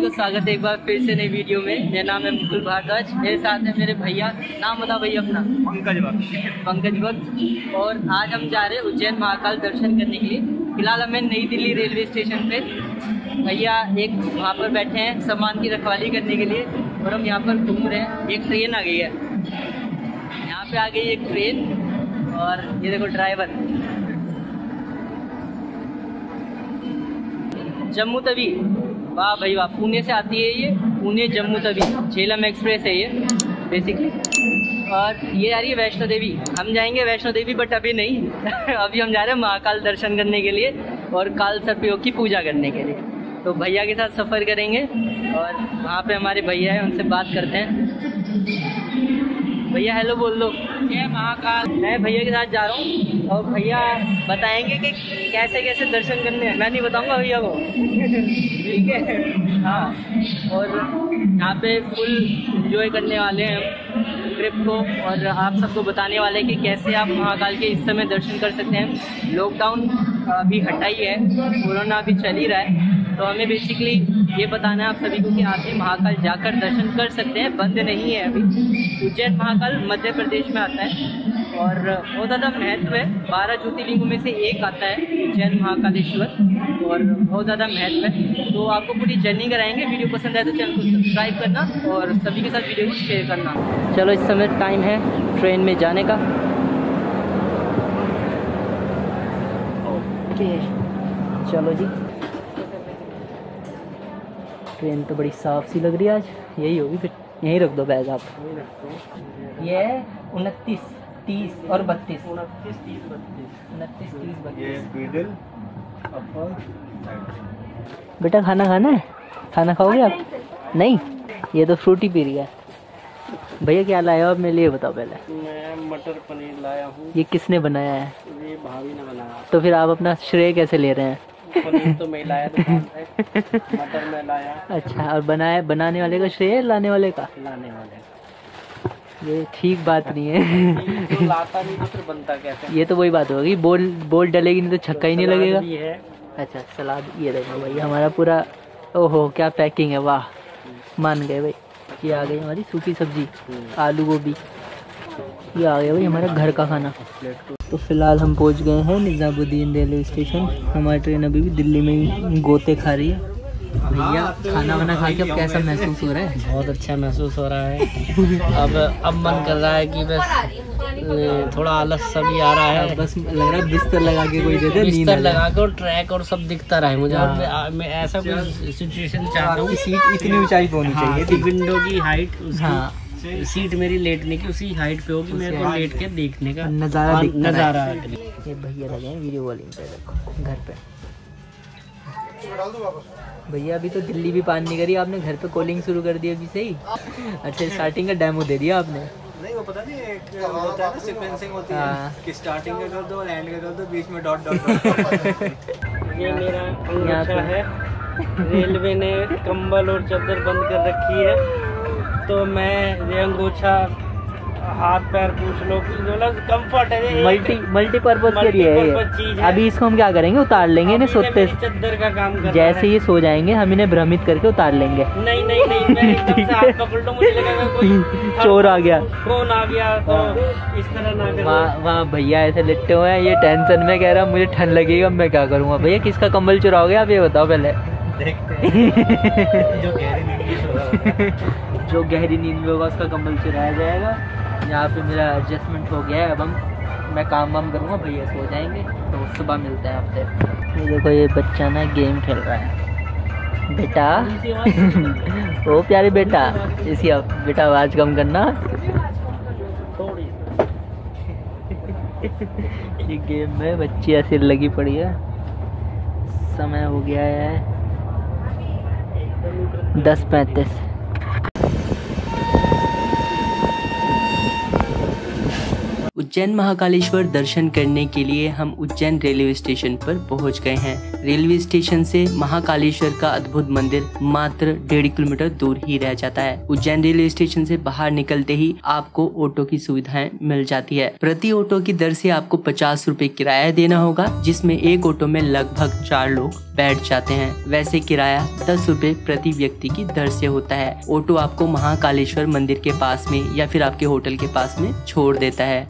को स्वागत है एक बार फिर से नई वीडियो में। मेरा नाम है मुकुल भारद्वाज, मेरे साथ है मेरे भैया। नाम बता भैया अपना। पंकज भक्त। और आज हम जा रहे हैं उज्जैन महाकाल दर्शन करने के लिए। फिलहाल हमें नई दिल्ली रेलवे स्टेशन पे भैया एक वहाँ पर बैठे हैं सामान की रखवाली करने के लिए, और हम यहाँ पर घूम रहे हैं। एक ट्रेन आ गई है, यहाँ पे आ गई एक ट्रेन, और ये देखो ड्राइवर। जम्मू तवी, वाह भाई वाह, पुणे से आती है ये, पुणे जम्मू तवी झेलम एक्सप्रेस है ये बेसिकली। और ये आ रही है वैष्णो देवी। हम जाएंगे वैष्णो देवी बट अभी नहीं अभी हम जा रहे हैं महाकाल दर्शन करने के लिए और काल सर्पयोग की पूजा करने के लिए। तो भैया के साथ सफ़र करेंगे और वहाँ पे हमारे भैया हैं, उनसे बात करते हैं। भैया हेलो बोल दो। ये महाकाल, मैं भैया के साथ जा रहा हूँ और भैया बताएंगे कि कैसे कैसे दर्शन करने हैं। मैं नहीं बताऊँगा भैया को ठीक है। हाँ, और यहाँ पे फुल एंजॉय करने वाले हैं ट्रिप को, और आप सबको बताने वाले हैं कि कैसे आप महाकाल के इस समय दर्शन कर सकते हैं। लॉकडाउन अभी हटा ही है, कोरोना अभी चल ही रहा है, तो हमें बेसिकली ये बताना है आप सभी को कि आप भी महाकाल जाकर दर्शन कर सकते हैं, बंद नहीं है अभी। उज्जैन महाकाल मध्य प्रदेश में आता है और बहुत ज़्यादा महत्व है। 12 ज्योतिर्लिंगों में से एक आता है उज्जैन महाकालेश्वर, और बहुत ज़्यादा महत्व है। तो आपको पूरी जर्नी कराएंगे। वीडियो पसंद आए तो चैनल को सब्सक्राइब करना और सभी के साथ वीडियो को शेयर करना। चलो, इस समय टाइम है ट्रेन में जाने का। ओके चलो जी, ट्रेन तो बड़ी साफ सी लग रही है आज। यही होगी फिर, यहीं रख दो बैग आप। ये 29, 30 और 32। 29, 30, 32। बेटा खाना खाना है? खाना खाओगे आप? नहीं, ये तो फ्रूटी पी रही है। भैया क्या लाया हो आप मेरे लिए, बताओ पहले। मैं मटर पनीर लाया हूँ। ये किसने बनाया है? ये भाभी ने बनाया। तो फिर आप अपना श्रेय कैसे ले रहे हैं? पनीर तो मैं लाया दुकान से, मटर में लाया। अच्छा, और बनाने वाले का श्रेय लाने वाले का? लाने वाले। ये ठीक बात नहीं है जो लाता नहीं तो फिर बनता कैसे? ये तो वही बात होगी, बोल डलेगी नहीं तो छक्का ही नहीं लगेगा। भी है। अच्छा सलाद, ये देखो भाई हमारा पूरा, ओहो क्या पैकिंग है, वाह मान गए भाई। ये आ गई हमारी सूखी सब्जी, आलू गोभी। ये आ गया भाई हमारा घर का खाना। तो फिलहाल हम पहुंच गए हैं निज़ामुद्दीन रेलवे स्टेशन। हमारी ट्रेन अभी भी दिल्ली में ही गोते खा रही है। भैया खाना वाना खा के अब कैसा महसूस हो रहा है? बहुत अच्छा महसूस हो रहा है। अब मन कर रहा है कि बस थोड़ा आलस सा भी आ रहा है। बस लग रहा है बिस्तर लगा के कोई दे दे, बिस्तर लगा के और ट्रैक और सब दिखता रहे मुझे। मैं ऐसा कोई सिचुएशन चाहता हूँ। सीट इतनी ऊंचाई पे होनी चाहिए थी। विंडो की हाइट, सीट मेरी लेटने की उसी हाइट पे होगी, मेरे को लेट के देखने का नज़ारा। ये भैया लगे हैं वीडियो कॉलिंग पे, देखो घर पे। भैया अभी तो दिल्ली भी पान नहीं करी आपने, घर पे कॉलिंग शुरू कर दी अभी से ही। अच्छा, स्टार्टिंग का डेमो दे दिया आपने। नहीं, वो पता नहीं एक होता है ना, सीक्वेंसिंग होती है कि स्टार्टिंग का कर दो और एंड का कर दो, बीच में डॉट डॉट। ये मेरा अंगूठा है। रेलवे ने कंबल और चादर बंद कर रखी है, तो मैं ये अंगूठा हाथ पैर पूछ लो, मतलब कंफर्ट है। मल्टीपर्पज के लिए है। अभी इसको हम क्या करेंगे, उतार लेंगे इन्हें सोते चादर का काम कर। जैसे ये सो जाएंगे हम इन्हें भ्रमित करके उतार लेंगे। नहीं नहीं नहीं, मैं एकदम से हाथ पकड़ लो, मुझे लगा कोई चोर आ गया, फोन आ गया, तो इस तरह ना करो। वहाँ भैया ऐसे लिट्टे हुए हैं, ये टेंशन में कह रहा मुझे ठंड लगेगा, मैं क्या करूँगा। भैया किसका कंबल चुराओगे आप, ये बताओ पहले। देखते हैं जो गहरी नींद में होगा उसका कंबल चुराया जाएगा। यहाँ पे मेरा एडजस्टमेंट हो गया है। अब मैं काम वाम करूँगा, भैया सो जाएंगे, तो सुबह मिलते हैं आपसे। ये देखो ये बच्चा ना गेम खेल रहा है। बेटा ओ प्यारे बेटा, इसी बेटा आवाज़ कम करना। ये गेम में बच्ची ऐसी लगी पड़ी है। समय हो गया है 10:35। उज्जैन महाकालेश्वर दर्शन करने के लिए हम उज्जैन रेलवे स्टेशन पर पहुंच गए हैं। रेलवे स्टेशन से महाकालेश्वर का अद्भुत मंदिर मात्र 1.5 किलोमीटर दूर ही रह जाता है। उज्जैन रेलवे स्टेशन से बाहर निकलते ही आपको ऑटो की सुविधाएं मिल जाती है। प्रति ऑटो की दर से आपको 50 रुपए किराया देना होगा, जिसमें एक ऑटो में लगभग 4 लोग बैठ जाते हैं। वैसे किराया 10 रुपए प्रति व्यक्ति की दर से होता है। ऑटो आपको महाकालेश्वर मंदिर के पास में या फिर आपके होटल के पास में छोड़ देता है।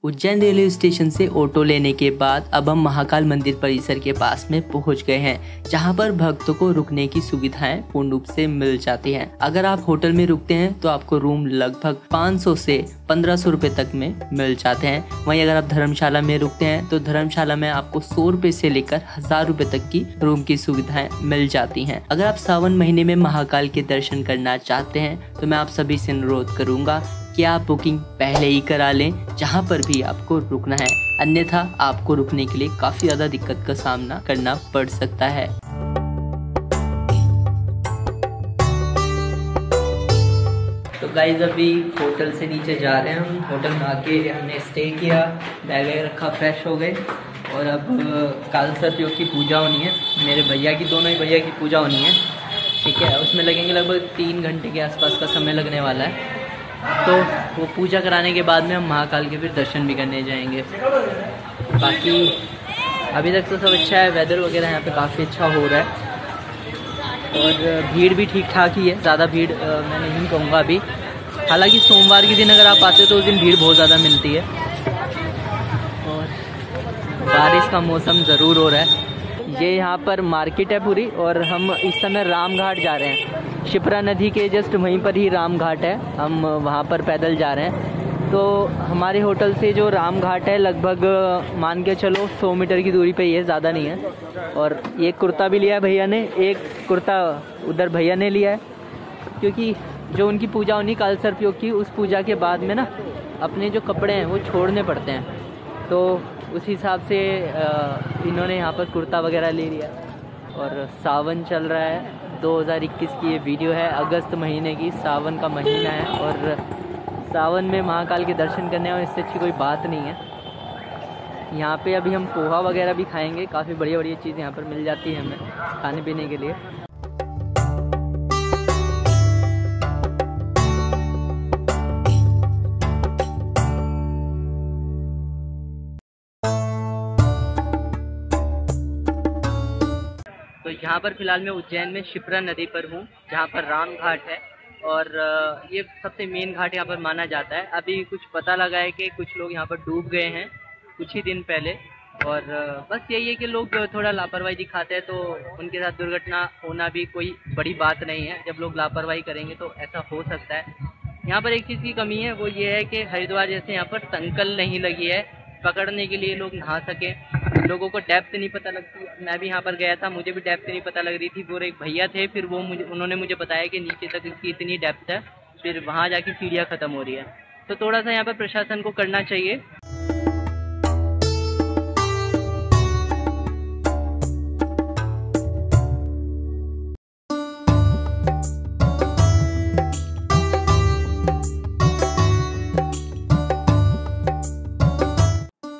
उज्जैन रेलवे स्टेशन से ऑटो लेने के बाद अब हम महाकाल मंदिर परिसर के पास में पहुंच गए हैं, जहां पर भक्तों को रुकने की सुविधाएं पूर्ण रूप से मिल जाती हैं। अगर आप होटल में रुकते हैं तो आपको रूम लगभग 500 से 1500 रुपए तक में मिल जाते हैं। वहीं अगर आप धर्मशाला में रुकते हैं तो धर्मशाला में आपको 100 रुपए से लेकर 1000 रुपए तक की रूम की सुविधाएं मिल जाती हैं। अगर आप सावन महीने में महाकाल के दर्शन करना चाहते हैं तो मैं आप सभी से अनुरोध करूंगा कि आप बुकिंग पहले ही करा लें, जहां पर भी आपको रुकना है, अन्यथा आपको रुकने के लिए काफी ज्यादा दिक्कत का सामना करना पड़ सकता है। तो गाइस अभी होटल से नीचे जा रहे हैं हम। होटल में आके हमने स्टे किया, बैग रखा, फ्रेश हो गए और अब कालसर्प योग की पूजा होनी है। मेरे भैया की, दोनों ही भैया की पूजा होनी है, ठीक है। उसमें लगेंगे लगभग 3 घंटे के आसपास का समय लगने वाला है। तो वो पूजा कराने के बाद में हम महाकाल के फिर दर्शन भी करने जाएंगे। बाकी अभी तक तो सब अच्छा है, वेदर वगैरह यहाँ पे काफ़ी अच्छा हो रहा है और भीड़ भी ठीक ठाक ही है, ज़्यादा भीड़ मैं नहीं कहूँगा अभी। हालांकि सोमवार के दिन अगर आप आते हो तो उस दिन भीड़ बहुत ज़्यादा मिलती है और बारिश का मौसम ज़रूर हो रहा है। ये यहाँ पर मार्केट है पूरी और हम इस समय राम घाट जा रहे हैं। शिप्रा नदी के जस्ट वहीं पर ही राम घाट है, हम वहाँ पर पैदल जा रहे हैं। तो हमारे होटल से जो राम घाट है लगभग मान के चलो 100 मीटर की दूरी पे ही है, ज़्यादा नहीं है। और एक कुर्ता भी लिया है भैया ने, एक कुर्ता उधर भैया ने लिया है, क्योंकि जो उनकी पूजा होनी कालसर्प योग की, उस पूजा के बाद में ना अपने जो कपड़े हैं वो छोड़ने पड़ते हैं। तो उस हिसाब से इन्होंने यहाँ पर कुर्ता वगैरह ले लिया। और सावन चल रहा है, 2021 की ये वीडियो है, अगस्त महीने की, सावन का महीना है और सावन में महाकाल के दर्शन करने और इससे अच्छी कोई बात नहीं है। यहाँ पे अभी हम पोहा वगैरह भी खाएंगे, काफ़ी बढ़िया बढ़िया चीज़ यहाँ पर मिल जाती है हमें खाने पीने के लिए। तो यहाँ पर फिलहाल मैं उज्जैन में शिप्रा नदी पर हूँ, जहाँ पर राम घाट है और ये सबसे मेन घाट यहाँ पर माना जाता है। अभी कुछ पता लगा है कि कुछ लोग यहाँ पर डूब गए हैं कुछ ही दिन पहले और बस यही है कि लोग थोड़ा लापरवाही दिखाते हैं, तो उनके साथ दुर्घटना होना भी कोई बड़ी बात नहीं है। जब लोग लापरवाही करेंगे तो ऐसा हो सकता है। यहाँ पर एक चीज़ की कमी है, वो ये है कि हरिद्वार जैसे यहाँ पर संकल नहीं लगी है पकड़ने के लिए लोग नहा सके। लोगों को डेप्थ नहीं पता लगती। मैं भी यहाँ पर गया था, मुझे भी डेप्थ नहीं पता लग रही थी। वो एक भैया थे, फिर वो उन्होंने मुझे बताया कि नीचे तक इसकी इतनी डेप्थ है, फिर वहाँ जाके सीढ़ियाँ ख़त्म हो रही है। तो थोड़ा सा यहाँ पर प्रशासन को करना चाहिए।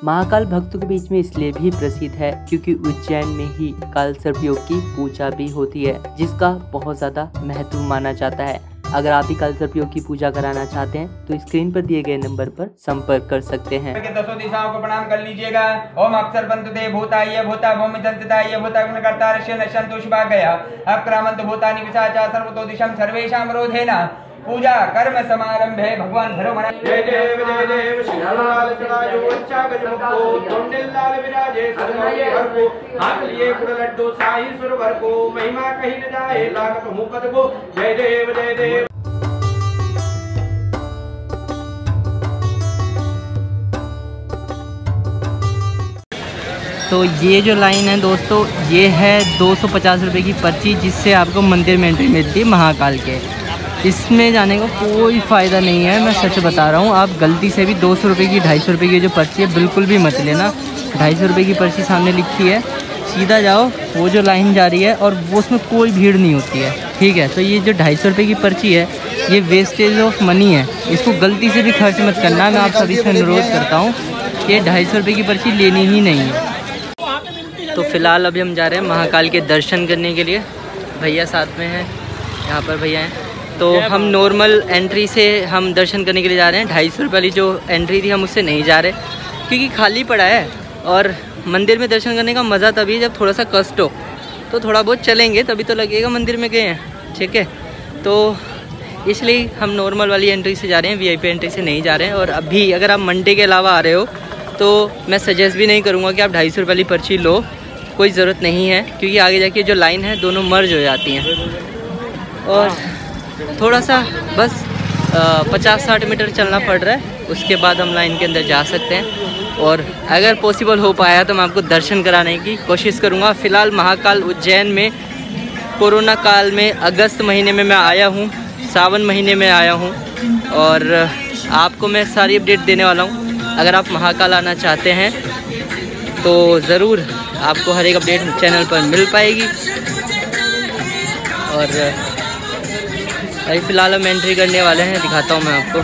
महाकाल भक्तों के बीच में इसलिए भी प्रसिद्ध है क्योंकि उज्जैन में ही कालसर्प योग की पूजा भी होती है, जिसका बहुत ज्यादा महत्व माना जाता है। अगर आप भी कालसर्प योग की पूजा कराना चाहते हैं तो स्क्रीन पर दिए गए नंबर पर संपर्क कर सकते हैं। 10 दिशाओं को प्रणाम कर लीजिएगा। ओम अक्षर पंत दे भूताय भूता भूमि जंतताय भूता गुणकर्ता रश्यन शंतु शुभा गया अक्रामंत भूतानि विसाचा सर्वतो दिशम सर्वेषां रोधेना पूजा कर्म समारंभे भगवान धरो मना। जय देव श्री लाल चढ़ायो अच्छा गजमुखो तोंडिल लाल विराजे सदमये हर को हाथ लिए गुड़ लड्डू साई सुरवर को महिमा कहीं न जाए लागत मुकद को। जय देव जय देव। तो ये जो लाइन है दोस्तों, ये है 250 रुपये की पर्ची, जिससे आपको मंदिर में एंट्री मिलती है महाकाल के। इसमें जाने का कोई फ़ायदा नहीं है, मैं सच बता रहा हूँ। आप गलती से भी 200 रुपये की 250 रुपये की जो पर्ची है बिल्कुल भी मत लेना। 250 रुपये की पर्ची सामने लिखी है, सीधा जाओ, वो जो लाइन जा रही है और वो उसमें कोई भीड़ नहीं होती है, ठीक है। तो ये जो 250 रुपये की पर्ची है ये वेस्टेज ऑफ मनी है, इसको गलती से भी खर्च मत करना। मैं आप सभी से अनुरोध करता हूँ कि 250 रुपये की पर्ची लेनी ही नहीं है। तो फ़िलहाल अभी हम जा रहे हैं महाकाल के दर्शन करने के लिए। भैया साथ में हैं, यहाँ पर भैया हैं। तो हम नॉर्मल एंट्री से हम दर्शन करने के लिए जा रहे हैं। 250 रुपये वाली जो एंट्री थी हम उससे नहीं जा रहे, क्योंकि खाली पड़ा है। और मंदिर में दर्शन करने का मज़ा तभी है जब थोड़ा सा कष्ट हो, तो थोड़ा बहुत चलेंगे तभी तो लगेगा मंदिर में गए हैं, ठीक है। तो इसलिए हम नॉर्मल वाली एंट्री से जा रहे हैं, VIP एंट्री से नहीं जा रहे हैं। और अभी अगर आप मंडे के अलावा आ रहे हो तो मैं सजेस्ट भी नहीं करूँगा कि आप 250 रुपये वाली पर्ची लो, कोई ज़रूरत नहीं है, क्योंकि आगे जाके जो लाइन है दोनों मर्ज हो जाती हैं। और थोड़ा सा बस 50-60 मीटर चलना पड़ रहा है, उसके बाद हम लाइन के अंदर जा सकते हैं। और अगर पॉसिबल हो पाया तो मैं आपको दर्शन कराने की कोशिश करूँगा। फ़िलहाल महाकाल उज्जैन में कोरोना काल में अगस्त महीने में मैं आया हूँ, सावन महीने में आया हूँ, और आपको मैं सारी अपडेट देने वाला हूँ। अगर आप महाकाल आना चाहते हैं तो ज़रूर आपको हर एक अपडेट चैनल पर मिल पाएगी। और अभी फ़िलहाल हम एंट्री करने वाले हैं, दिखाता हूँ मैं आपको।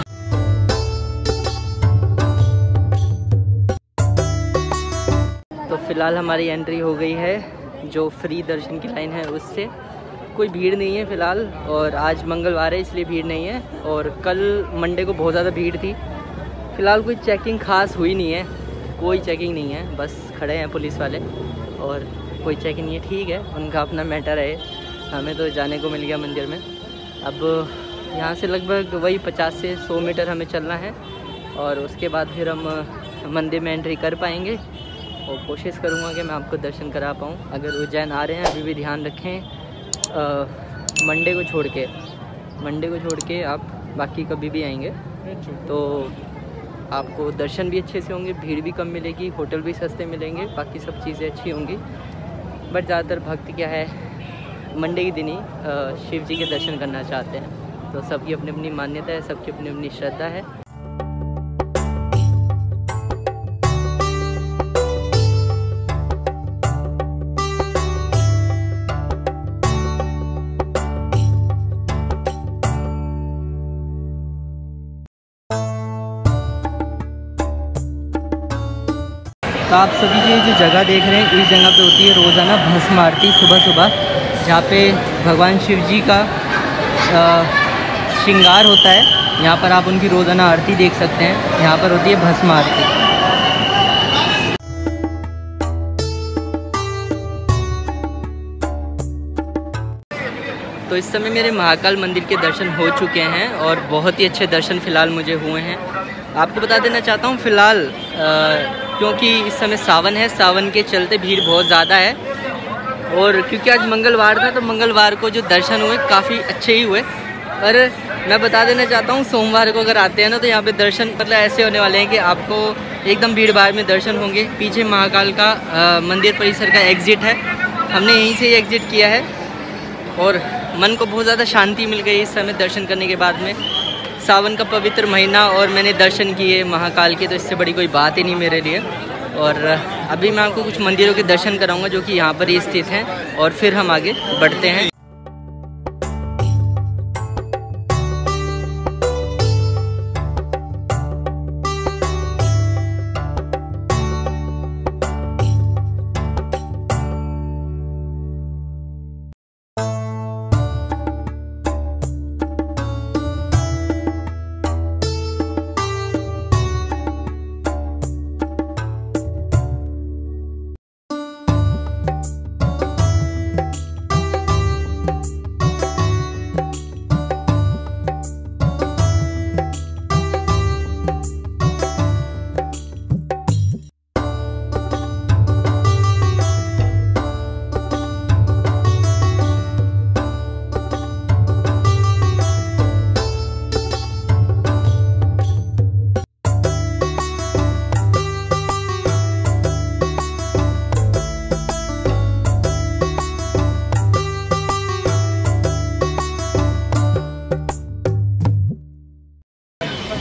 तो फ़िलहाल हमारी एंट्री हो गई है, जो फ्री दर्शन की लाइन है उससे। कोई भीड़ नहीं है फ़िलहाल, और आज मंगलवार है इसलिए भीड़ नहीं है, और कल मंडे को बहुत ज़्यादा भीड़ थी। फ़िलहाल कोई चेकिंग ख़ास हुई नहीं है, कोई चेकिंग नहीं है, बस खड़े हैं पुलिस वाले और कोई चेकिंग नहीं है, ठीक है, उनका अपना मैटर है। हमें तो जाने को मिल गया मंदिर में। अब यहाँ से लगभग वही 50 से 100 मीटर हमें चलना है, और उसके बाद फिर हम मंदिर में एंट्री कर पाएंगे। और कोशिश करूँगा कि मैं आपको दर्शन करा पाऊँ। अगर उज्जैन आ रहे हैं अभी भी ध्यान रखें, मंडे को छोड़ के आप बाकी कभी भी आएंगे तो आपको दर्शन भी अच्छे से होंगे, भीड़ भी कम मिलेगी, होटल भी सस्ते मिलेंगे, बाकी सब चीज़ें अच्छी होंगी। बट ज़्यादातर भक्त क्या है, मंडे के दिन ही शिव जी के दर्शन करना चाहते हैं। तो सबकी अपनी अपनी मान्यता है, सबकी अपनी अपनी श्रद्धा है। तो आप सभी ये जो जगह देख रहे हैं, इस जगह पे होती है रोज़ाना भस्म आरती सुबह, जहाँ पे भगवान शिव जी का श्रृंगार होता है। यहाँ पर आप उनकी रोज़ाना आरती देख सकते हैं। यहाँ पर होती है भस्म आरती। तो इस समय मेरे महाकाल मंदिर के दर्शन हो चुके हैं, और बहुत ही अच्छे दर्शन फ़िलहाल मुझे हुए हैं। आपको बता देना चाहता हूँ फ़िलहाल क्योंकि इस समय सावन है, सावन के चलते भीड़ बहुत ज़्यादा है, और क्योंकि आज मंगलवार था तो मंगलवार को जो दर्शन हुए काफ़ी अच्छे ही हुए। पर मैं बता देना चाहता हूँ सोमवार को अगर आते हैं ना तो यहाँ पे दर्शन मतलब ऐसे होने वाले हैं कि आपको एकदम भीड़ भाड़ में दर्शन होंगे। पीछे महाकाल का मंदिर परिसर का एग्ज़िट है, हमने यहीं से ही एग्ज़िट किया है, और मन को बहुत ज़्यादा शांति मिल गई इस समय दर्शन करने के बाद में। सावन का पवित्र महीना और मैंने दर्शन किए महाकाल के, तो इससे बड़ी कोई बात ही नहीं मेरे लिए। और अभी मैं आपको कुछ मंदिरों के दर्शन कराऊंगा जो कि यहाँ पर ही स्थित हैं, और फिर हम आगे बढ़ते हैं।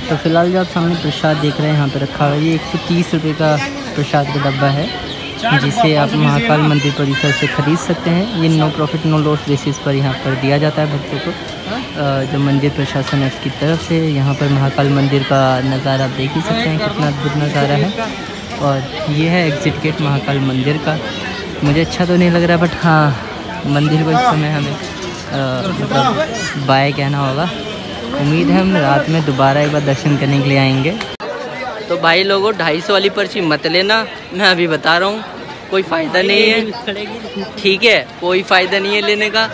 तो फिलहाल जो आप सामने प्रसाद देख रहे हैं यहाँ पर रखा हुआ है, ये 130 रुपये का प्रसाद का डब्बा है, जिसे आप महाकाल मंदिर परिसर से ख़रीद सकते हैं। ये no profit no loss basis पर यहाँ पर दिया जाता है भक्तों को, जो मंदिर प्रशासन है उसकी तरफ से। यहाँ पर महाकाल मंदिर का नज़ारा आप देख ही सकते हैं, कितना अद्भुत नज़ारा है। और ये है एग्जिट गेट महाकाल मंदिर का। मुझे अच्छा तो नहीं लग रहा, बट हाँ मंदिर को इस समय हमें मतलब बाय कहना होगा। उम्मीद है हम रात में दोबारा एक बार दर्शन करने के लिए आएंगे। तो भाई लोगों 250 वाली पर्ची मत लेना, मैं अभी बता रहा हूँ, कोई फ़ायदा नहीं है, ठीक है, कोई फ़ायदा नहीं है लेने का।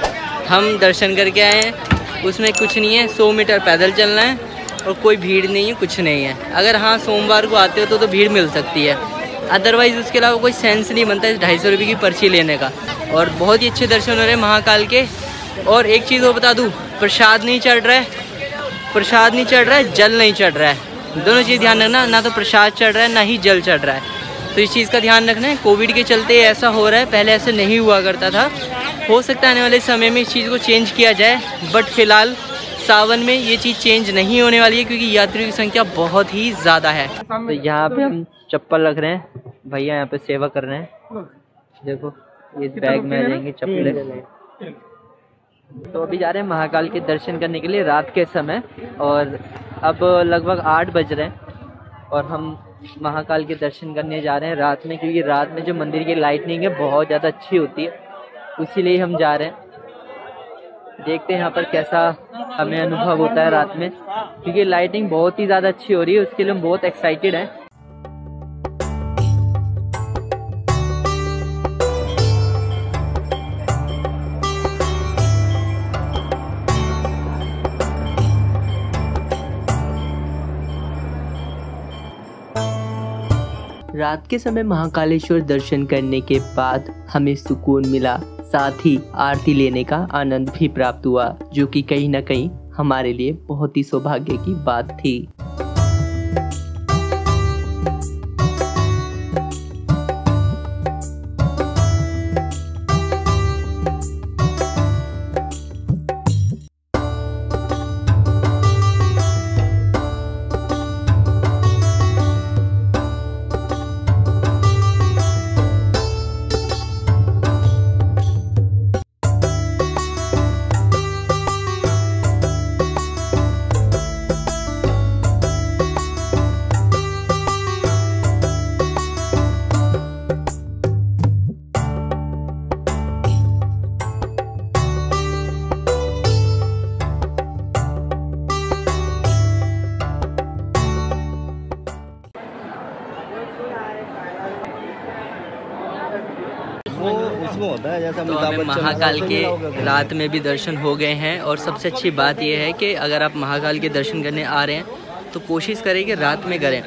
हम दर्शन करके आए हैं, उसमें कुछ नहीं है, 100 मीटर पैदल चलना है और कोई भीड़ नहीं है, कुछ नहीं है। अगर हाँ सोमवार को आते हो तो भीड़ मिल सकती है, अदरवाइज़ उसके अलावा कोई सेंस नहीं बनता इस 250 रुपये की पर्ची लेने का। और बहुत ही अच्छे दर्शन हो रहे हैं महाकाल के। और एक चीज़ वो बता दूँ, प्रसाद नहीं चढ़ रहा है, प्रसाद नहीं चढ़ रहा है, जल नहीं चढ़ रहा है। दोनों चीज़ ध्यान रखना, ना तो प्रसाद चढ़ रहा है ना ही जल चढ़ रहा है। तो इस चीज़ का ध्यान रखना है। कोविड के चलते ऐसा हो रहा है, पहले ऐसे नहीं हुआ करता था। हो सकता है आने वाले समय में इस चीज़ को चेंज किया जाए, बट फ़िलहाल सावन में ये चीज़ चेंज नहीं होने वाली है, क्योंकि यात्रियों की संख्या बहुत ही ज़्यादा है। तो यहाँ पे हम चप्पल रख रहे हैं, भैया यहाँ पे सेवा कर रहे हैं। देखो इस बैग में आ जाएंगे चप्पलें। तो अभी जा रहे हैं महाकाल के दर्शन करने के लिए रात के समय, और अब लगभग 8 बज रहे हैं और हम महाकाल के दर्शन करने जा रहे हैं रात में, क्योंकि रात में जो मंदिर की लाइटनिंग है बहुत ज़्यादा अच्छी होती है, इसीलिए हम जा रहे हैं। देखते हैं यहाँ पर कैसा हमें अनुभव होता है रात में, क्योंकि लाइटिंग बहुत ही ज़्यादा अच्छी हो रही है, उसके लिए हम बहुत एक्साइटेड हैं। रात के समय महाकालेश्वर दर्शन करने के बाद हमें सुकून मिला, साथ ही आरती लेने का आनंद भी प्राप्त हुआ, जो कि कहीं न कहीं हमारे लिए बहुत ही सौभाग्य की बात थी। होता है जैसा तो हमें महाकाल के रात में भी दर्शन हो गए हैं। और सबसे अच्छी बात यह है कि अगर आप महाकाल के दर्शन करने आ रहे हैं तो कोशिश करें कि रात में करें।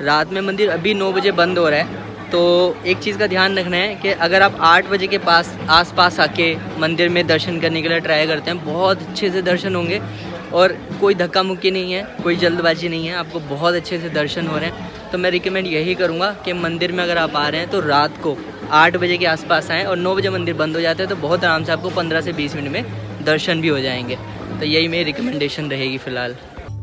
रात में मंदिर अभी 9 बजे बंद हो रहा है, तो एक चीज़ का ध्यान रखना है कि अगर आप 8 बजे के आसपास आके मंदिर में दर्शन करने के लिए ट्राई करते हैं, बहुत अच्छे से दर्शन होंगे और कोई धक्का मुक्की नहीं है, कोई जल्दबाजी नहीं है, आपको बहुत अच्छे से दर्शन हो रहे हैं। तो मैं रिकमेंड यही करूँगा कि मंदिर में अगर आप आ रहे हैं तो रात को 8 बजे के आसपास आएँ, और 9 बजे मंदिर बंद हो जाता है तो बहुत आराम से आपको 15 से 20 मिनट में दर्शन भी हो जाएंगे। तो यही मेरी रिकमेंडेशन रहेगी फ़िलहाल।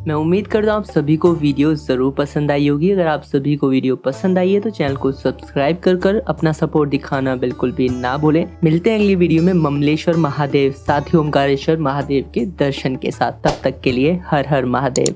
मैं उम्मीद करता हूँ आप सभी को वीडियो ज़रूर पसंद आई होगी। अगर आप सभी को वीडियो पसंद आई है तो चैनल को सब्सक्राइब कर अपना सपोर्ट दिखाना बिल्कुल भी ना भूलें। मिलते हैं अगली वीडियो में ममलेश्वर महादेव साथ ही ओमकारेश्वर महादेव के दर्शन के साथ। तब तक के लिए हर हर महादेव।